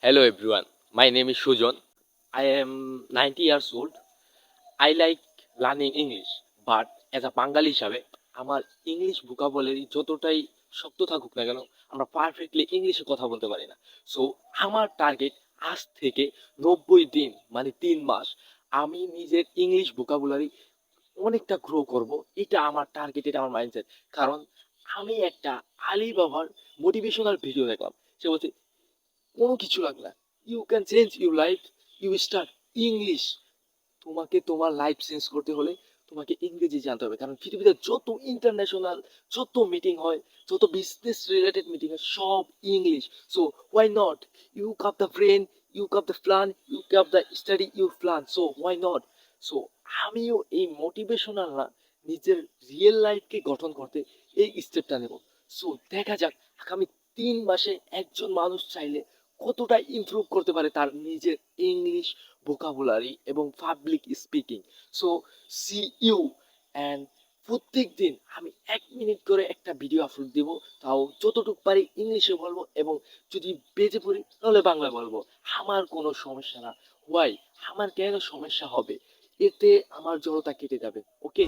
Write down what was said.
Hello everyone, my name is Sujon. I am 90 years old. I like learning English, but as a বাঙালি হিসাবে আমার English vocabulary যতটাই শক্ত থাকুক না কেন আমরা পারফেক্টলি ইংলিশে কথা বলতে পারি না। সো আমার টার্গেট আজ থেকে 90 দিন মানে 3 মাস আমি নিজের ইংলিশ ভোকাবুলারি অনেকটা গ্রো করব। এটা আমার টার্গেট, এটা আমার মাইন্ডসেট। কারণ আমি একটা আলিবাবার মোটিভেশনাল ভিডিও দেখলাম। সে বলছে কোনো কিছু লাগবে না, you can change your life, you start English. তোমাকে তোমার লাইফ চেঞ্জ করতে হলে তোমাকে ইংরেজি জানতে হবে, কারণ পৃথিবীতে যত ইন্টারন্যাশনাল যত মিটিং হয়, যত বিজনেস রিলেটেড মিটিং হয়, সব English. So why not, you cup the brain, you cup the plan, you cup the study your plan, so why not. So আমিও এই মোটিভেশনাল না, নিজের রিয়েল লাইফকে গঠন করতে এই স্টেপটা নেব। সো দেখা যাক আগামী 3 মাসে একজন মানুষ চাইলে কতটা ইমপ্রুভ করতে পারে তার নিজের ইংলিশ ভোকাবুলারি এবং public speaking. So see you. And প্রত্যেক দিন আমি 1 মিনিট করে একটা ভিডিও আপলোড দিব, তাও যতটুকু পারি ইংলিশে বলবো, এবং যদি বেঁচে পড়ি তাহলে বাংলা বলবো। আমার কোনো সমস্যা না। ওয়াই, আমার কেন সমস্যা হবে? এতে আমার জড়তা কেটে যাবে। ওকে।